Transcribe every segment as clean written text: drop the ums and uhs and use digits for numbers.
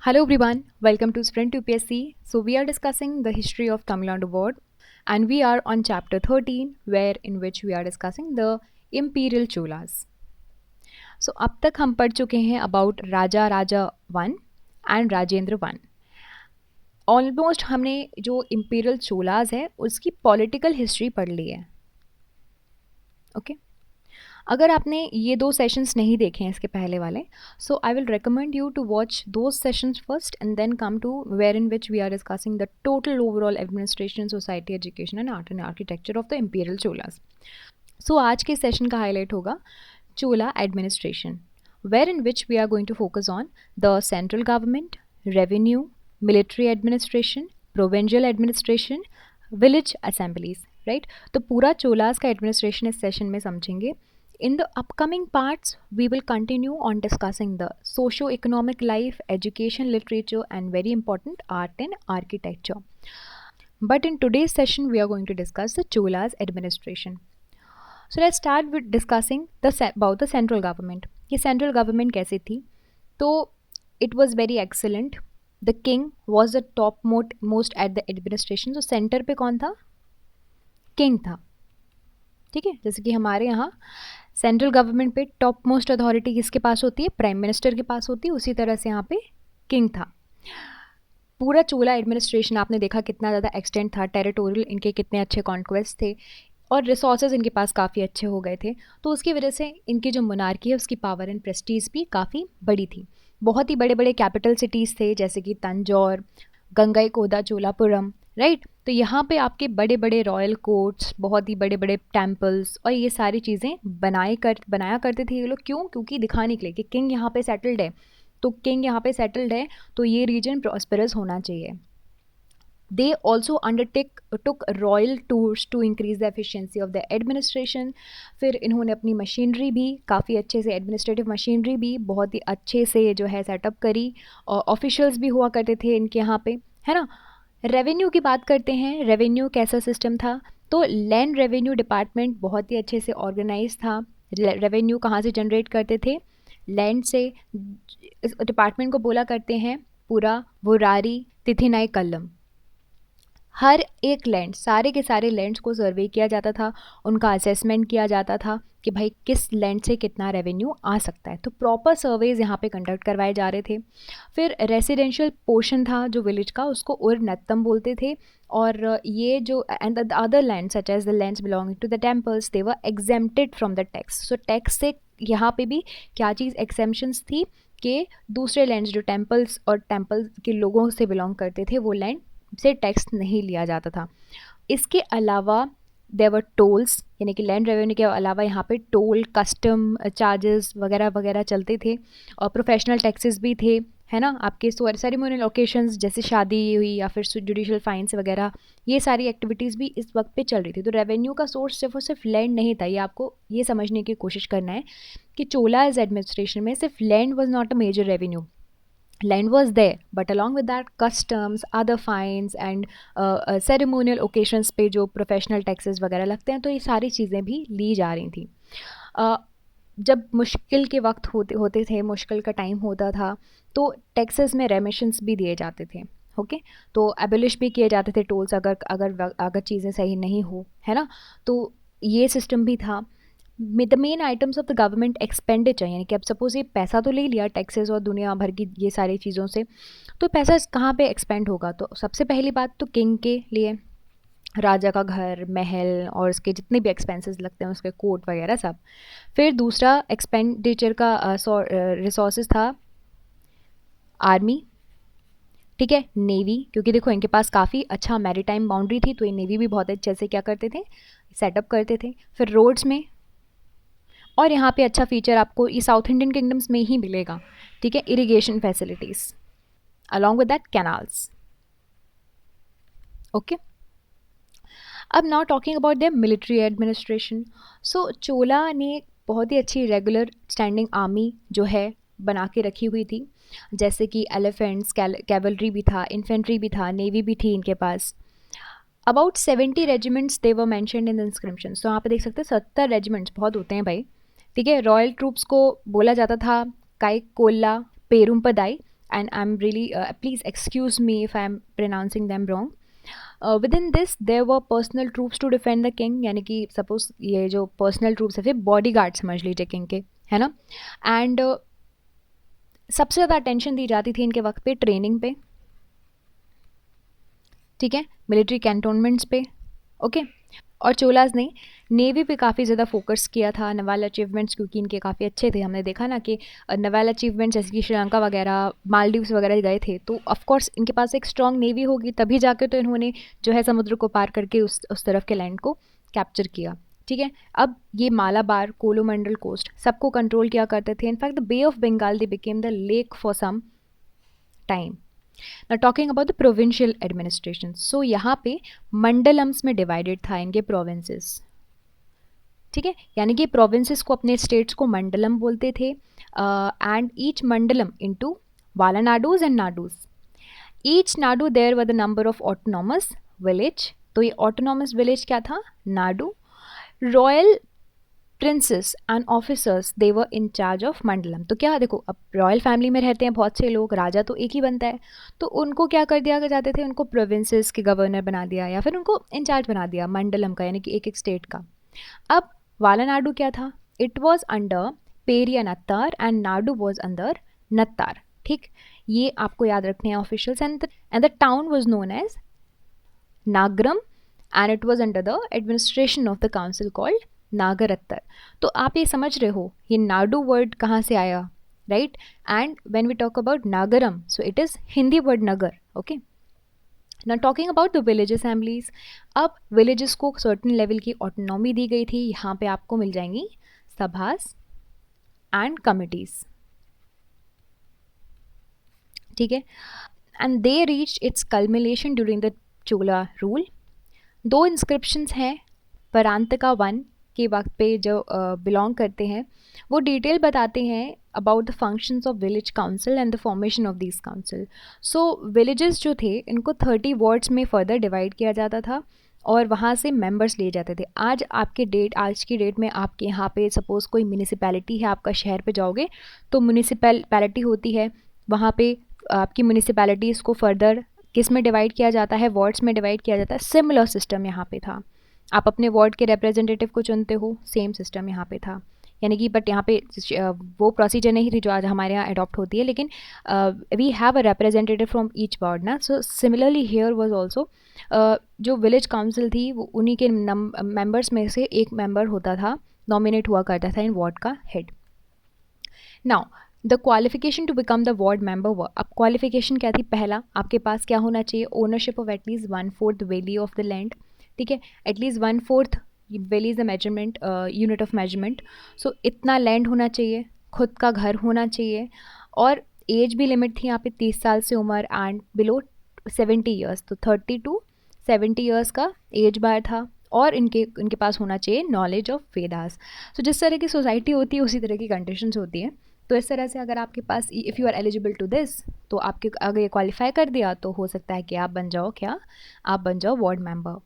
Hello everyone, welcome to Sprint UPSC. So we are discussing the history of Tamil Nadu board and we are on chapter 13 where in which we are discussing the imperial cholas. So अब तक हम पढ़ चुके हैं about Raja Raja 1 and Rajendra 1. Almost हमने जो imperial cholas है उसकी political history पढ़ ली है. ओके अगर आपने ये दो सेशंस नहीं देखे हैं इसके पहले वाले so I will recommend you to watch those sessions first and then come to where in which we are discussing the total overall administration society education and art and architecture of the imperial Cholas. So आज के session का highlight होगा Chola administration where in which we are going to focus on the central government, revenue, military administration, provincial administration, village assemblies. Right, तो पूरा चोलास का administration इस session में समझेंगे. In the upcoming parts, we will continue on discussing the socio-economic life, education, literature, and very important art and architecture. But in today's session, we are going to discuss the Chola's administration. So let's start with discussing about the central government. ये central government कैसी थी? तो it was very excellent. The king was the topmost at the administration. So center पे कौन था? King था. ठीक है, जैसे कि हमारे यहाँ सेंट्रल गवर्नमेंट पे टॉप मोस्ट अथॉरिटी किसके पास होती है? प्राइम मिनिस्टर के पास होती है. उसी तरह से यहाँ पे किंग था. पूरा चोला एडमिनिस्ट्रेशन आपने देखा कितना ज़्यादा एक्सटेंड था, टेरिटोरियल इनके कितने अच्छे कॉन्क्वेस्ट थे और रिसोर्सेज इनके पास काफ़ी अच्छे हो गए थे. तो उसकी वजह से इनकी जो मोनार्की है उसकी पावर एंड प्रेस्टीज भी काफ़ी बड़ी थी. बहुत ही बड़े बड़े कैपिटल सिटीज़ थे जैसे कि तंजौर, गंगईकोंडा, चोलापुरम. राइट, तो यहाँ पे आपके बड़े बड़े रॉयल कोर्ट्स, बहुत ही बड़े बड़े टेम्पल्स और ये सारी चीज़ें बनाया करते थे ये लोग. क्यों? क्योंकि दिखाने के लिए कि किंग यहाँ पे सेटल्ड है. तो किंग यहाँ पे सेटल्ड है तो ये रीजन प्रॉस्पेरस होना चाहिए. They also took royal tours to increase the efficiency of the administration. फिर इन्होंने अपनी मशीनरी भी काफ़ी अच्छे से, एडमिनिस्ट्रेटिव मशीनरी भी बहुत ही अच्छे से जो है सेटअप करी और ऑफिशियल्स भी हुआ करते थे इनके यहाँ पे, है ना. रेवेन्यू की बात करते हैं. रेवेन्यू कैसा सिस्टम था? तो लैंड रेवेन्यू डिपार्टमेंट बहुत ही अच्छे से ऑर्गेनाइज था. रेवेन्यू कहाँ से जनरेट करते थे? लैंड से. इस डिपार्टमेंट को बोला करते हैं पूरा वुरारी तिथिनाई कल्लम. हर एक लैंड, सारे के सारे लैंड्स को सर्वे किया जाता था, उनका असेसमेंट किया जाता था कि भाई किस लैंड से कितना रेवेन्यू आ सकता है. तो प्रॉपर सर्वेज यहाँ पे कंडक्ट करवाए जा रहे थे. फिर रेसिडेंशियल पोर्शन था जो विलेज का, उसको उर नत्तम बोलते थे. और ये जो and the other land such as the lands belonging to the temples they were exempted from the tax. So tax से यहाँ पे भी क्या चीज़ एक्सेम्पशंस थी कि दूसरे लैंड्स जो टेम्पल्स और टेम्पल के लोगों से बिलोंग करते थे वो लैंड से टैक्स नहीं लिया जाता था. इसके अलावा देवर टोल्स, यानी कि लैंड रेवेन्यू के अलावा यहाँ पे टोल, कस्टम चार्जेस वगैरह वगैरह चलते थे. और प्रोफेशनल टैक्सेस भी थे, है ना. आपके सेरेमोनियल ओकेशंस जैसे शादी हुई या फिर जुडिशल फाइन्स वगैरह, ये सारी एक्टिविटीज़ भी इस वक्त पे चल रही थी. तो रेवेन्यू का सोर्स सिर्फ और सिर्फ लैंड नहीं था. ये आपको ये समझने की कोशिश करना है कि चोलाज एडमिनिस्ट्रेशन में सिर्फ land was not a major revenue. Land was there, but along with that customs, other fines and ceremonial occasions पे जो professional taxes वगैरह लगते हैं, तो ये सारी चीज़ें भी ली जा रही थी. जब मुश्किल के वक्त होते थे, मुश्किल का टाइम होता था, तो टैक्सेस में रेमिशंस भी दिए जाते थे. ओके, तो एबलिश भी किए जाते थे टोल्स अगर अगर अगर चीज़ें सही नहीं हो, है ना. तो ये सिस्टम भी था. The main items of the government expenditure, यानी कि अब सपोज ये पैसा तो ले लिया टैक्सेस और दुनिया भर की ये सारी चीज़ों से, तो पैसा कहाँ पे एक्सपेंड होगा? तो सबसे पहली बात तो किंग के लिए, राजा का घर, महल और उसके जितने भी एक्सपेंसेस लगते हैं, उसके कोर्ट वगैरह सब. फिर दूसरा एक्सपेंडिचर का रिसोर्सेज था आर्मी. ठीक है, नेवी, क्योंकि देखो इनके पास काफ़ी अच्छा मैरीटाइम बाउंड्री थी, तो ये नेवी भी बहुत अच्छे से क्या करते थे, सेटअप करते थे. फिर रोड्स में, और यहाँ पे अच्छा फीचर आपको ये साउथ इंडियन किंगडम्स में ही मिलेगा. ठीक है, irrigation facilities along with that canals. Okay, अब now talking about the military administration. So Chola ने बहुत ही अच्छी रेगुलर स्टैंडिंग आर्मी जो है बना के रखी हुई थी, जैसे कि एलिफेंट्स, कैवलरी भी था, इन्फेंट्री भी था, नेवी भी थी इनके पास. About 70 regiments they were mentioned in the inscription. तो यहाँ पे देख सकते हैं 70 रेजिमेंट्स, बहुत होते हैं भाई. ठीक है, रॉयल ट्रूप्स को बोला जाता था काई कोल्ला पेरुम्पदाई and I'm really please excuse me if I'm pronouncing them wrong. Within this there were personal troops to defend the king, यानी कि सपोज ये जो पर्सनल ट्रूप्स है फिर बॉडी गार्ड समझ लीजिए किंग के, है ना. एंड सबसे ज़्यादा अटेंशन दी जाती थी इनके वक्त पे ट्रेनिंग पे, ठीक है, मिलिट्री कैंटोनमेंट्स पे, ओके. और चोलास ने नेवी पे काफ़ी ज़्यादा फोकस किया था, नवाल अचीवमेंट्स क्योंकि इनके काफ़ी अच्छे थे. हमने देखा ना कि नवाल अचीवमेंट्स जैसे कि श्रीलंका वगैरह, मालदीव्स वगैरह गए थे, तो ऑफकोर्स इनके पास एक स्ट्रॉन्ग नेवी होगी तभी जाके तो इन्होंने जो है समुद्र को पार करके उस तरफ के लैंड को कैप्चर किया, ठीक है. अब ये मालाबार, कोलोमंडल कोस्ट सबको कंट्रोल किया करते थे. In fact the bay of Bengal they became the lake for some time. Now talking about the provincial administration, so यहाँ पे मंडलम्स में डिवाइडेड था इनके प्रोविंसेस, ठीक है, यानी कि प्रोविंसेस को, अपने स्टेट्स को मंडलम बोलते थे. And each mandalam into valanadus and nadus. Each nadu there were the number of autonomous village. तो ये ऑटोनॉमस विलेज क्या था, नाडू. Royal princes and officers they were in charge of mandalam. तो क्या देखो, अब रॉयल फैमिली में रहते हैं बहुत से लोग, राजा तो एक ही बनता है, तो उनको क्या कर दिया जाते थे, उनको प्रोविंसेस के गवर्नर बना दिया या फिर उनको इंचार्ज बना दिया मंडलम का, यानी कि एक एक स्टेट का. अब वालानाडू क्या था, it was under periya nattar and nadu was under nattar, ठीक. ये आपको याद रखने हैं officials. And the town was known as nagaram and it was under the administration of the council called nagarattar. तो आप ये समझ रहे हो ये नाडू वर्ड कहाँ से आया, right. And when we talk about Nagaram, so it is Hindi word nagar, okay. Now talking about the village assemblies. अब विलेजेस को सर्टेन लेवल की ऑटोनॉमी दी गई थी. यहाँ पे आपको मिल जाएंगी सभास एंड कमिटीज, ठीक है. And they reach its culmination during the Chola rule. 2 inscriptions हैं परांतका 1 के वक्त पे जो बिलोंग करते हैं, वो डिटेल बताते हैं about the functions of village council and the formation of this council. So villages जो थे इनको 30 वार्ड्स में फर्दर डिवाइड किया जाता था और वहाँ से मेंबर्स लिए जाते थे. आज की डेट में आपके यहाँ पे सपोज़ कोई म्यूनिसिपैलिटी है, आपका शहर पे जाओगे तो म्यूनिसिपैलिटी होती है, वहाँ पे आपकी म्यूनिसिपैलिटीज़ को फर्दर किस में डिवाइड किया जाता है, वार्ड्स में डिवाइड किया जाता है. सिमिलर सिस्टम यहाँ पे था. आप अपने वार्ड के रिप्रेजेंटेटिव को चुनते हो, सेम सिस्टम यहाँ पे था, यानी कि बट यहाँ पे वो प्रोसीजर नहीं थी जो आज हमारे यहाँ अडॉप्ट होती है, लेकिन we have a representative from each ward ना. So similarly here was also जो विलेज काउंसिल थी वो उन्हीं के मेंबर्स में से एक मेंबर होता था, नॉमिनेट हुआ करता था इन वार्ड का head. Now the qualification to become the ward member. अब क्वालिफिकेशन क्या थी, पहला आपके पास क्या होना चाहिए, ownership of atleast 1/4 veli of the land, ठीक है. Atleast 1/4 veli is the measurement unit of measurement. So इतना लैंड होना चाहिए, खुद का घर होना चाहिए, और एज भी लिमिट थी यहाँ पे 30 साल से उम्र एंड बिलो 70 ईयर्स. तो 30 to 70 ईयर्स का एज बार था, और इनके पास होना चाहिए नॉलेज ऑफ वेदास. सो जिस तरह की सोसाइटी होती है उसी तरह की कंडीशंस होती हैं. तो इस तरह से अगर आपके पास if you are eligible to this, तो आपके अगर ये क्वालिफाई कर दिया तो हो सकता है कि आप बन जाओ ward member.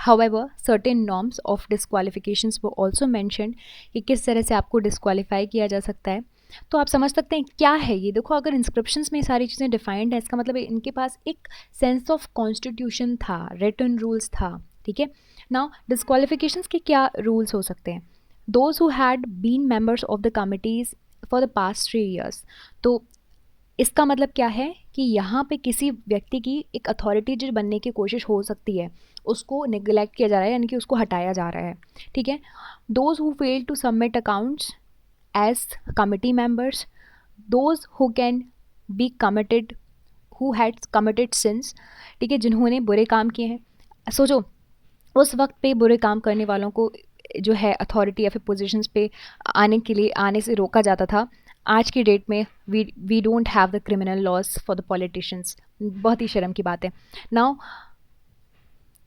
However, certain norms of disqualifications were also mentioned कि किस तरह से आपको डिस्क्वालीफाई किया जा सकता है. तो आप समझ सकते हैं क्या है ये. देखो, अगर इंस्क्रिप्शंस में ये सारी चीज़ें डिफाइंड है, इसका मतलब है इनके पास एक सेंस ऑफ कॉन्स्टिट्यूशन था, रिटन रूल्स था, ठीक है. नाउ डिस्क्वालिफिकेशंस के क्या रूल्स हो सकते हैं. Those who had been members of the committees for the past 3 years. तो इसका मतलब क्या है कि यहाँ पे किसी व्यक्ति की एक अथॉरिटी जो बनने की कोशिश हो सकती है उसको निगलेक्ट किया जा रहा है, यानी कि उसको हटाया जा रहा है, ठीक है. Those who fail to submit accounts as committee members, those who can be committed, who had committed sins, ठीक है, जिन्होंने बुरे काम किए हैं. सोचो उस वक्त पे बुरे काम करने वालों को जो है अथॉरिटी या फिर पोजीशंस पे आने से रोका जाता था. आज की डेट में we don't have the criminal laws for the politicians. बहुत ही शर्म की बात है. नाउ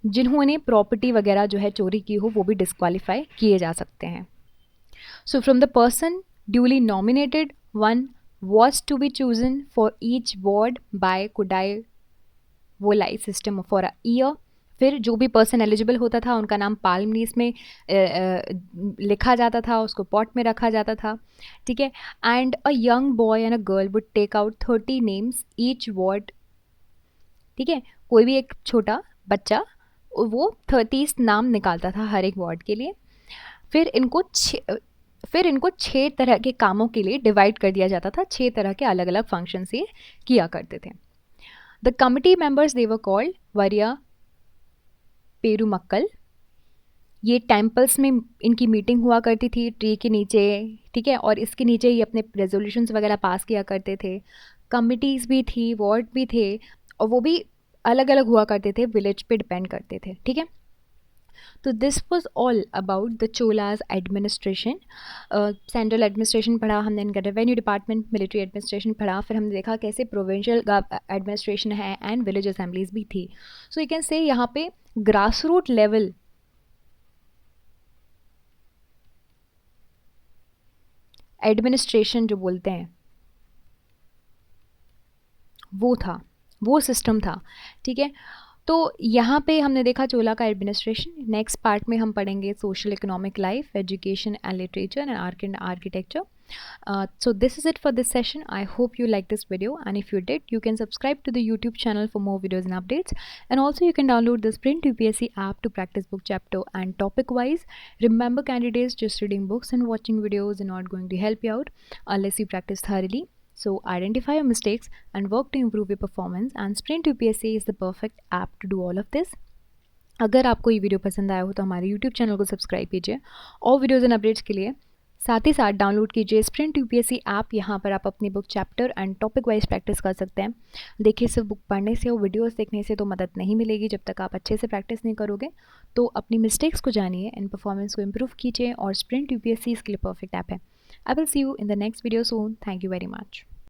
जिन्होंने प्रॉपर्टी वगैरह जो है चोरी की हो वो भी डिस्क्वालीफाई किए जा सकते हैं. So from the person duly nominated, one was to be chosen for each ward by kudavolai system for a year. फिर जो भी पर्सन एलिजिबल होता था उनका नाम पाल्म लीव्स में लिखा जाता था, उसको पॉट में रखा जाता था, ठीक है। And a young boy and a girl would take out 30 names each ward, ठीक है। कोई भी एक छोटा बच्चा वो 30 नाम निकालता था हर एक वार्ड के लिए। फिर इनको 6 तरह के कामों के लिए डिवाइड कर दिया जाता था, 6 तरह के अलग अलग फंक्शन ये किया करते थे। The committee members they were called वरिया पेरुमक्कल। ये टेम्पल्स में इनकी मीटिंग हुआ करती थी ट्री के नीचे, ठीक है, और इसके नीचे ही अपने रेजोल्यूशंस वगैरह पास किया करते थे। कमिटीज़ भी थी, वार्ड भी थे, और वो भी अलग अलग हुआ करते थे, विलेज पे डिपेंड करते थे, ठीक है। तो this was all about the Cholas administration. Central administration पढ़ा हमने, इनका रेवेन्यू डिपार्टमेंट, मिलिट्री एडमिनिस्ट्रेशन पढ़ा, फिर हमने देखा कैसे प्रोविंशियल एडमिनिस्ट्रेशन है एंड विलेज असेंबलीज भी थी। सो यू कैन से यहाँ पे ग्रास रूट लेवल एडमिनिस्ट्रेशन जो बोलते हैं वो था, वो सिस्टम था, ठीक है। तो यहाँ पे हमने देखा चोला का एडमिनिस्ट्रेशन। नेक्स्ट पार्ट में हम पढ़ेंगे social economic life, education and literature and art and architecture. So this is it for this session. I hope you liked this video, and if you did, you can subscribe to the YouTube channel for more videos and updates. And also you can download the Sprint UPSC app to practice book chapter and topic wise. Remember candidates, just reading books and watching videos are not going to help you out unless you practice thoroughly. So identify your mistakes and work to improve your performance, and Sprint UPSC is the perfect app to do all of this. अगर आपको ये video पसंद आया हो तो हमारे YouTube channel को subscribe कीजिए और वीडियोज़ एंड अपडेट्स के लिए साथ ही साथ डाउनलोड कीजिए स्प्रिंट यूपीएससी ऐप। यहाँ पर आप अपनी book chapter and topic wise practice कर सकते हैं। देखिए, सिर्फ बुक पढ़ने से और वीडियोस देखने से तो मदद नहीं मिलेगी जब तक आप अच्छे से प्रैक्टिस नहीं करोगे। तो अपनी मिस्टेक्स को जानिए एंड परफॉर्मेंस को इम्प्रूव कीजिए, और स्प्रिंट यूपीएससी इसके लिए परफेक्ट ऐप है। I will see you in the next video soon. Thank you very much.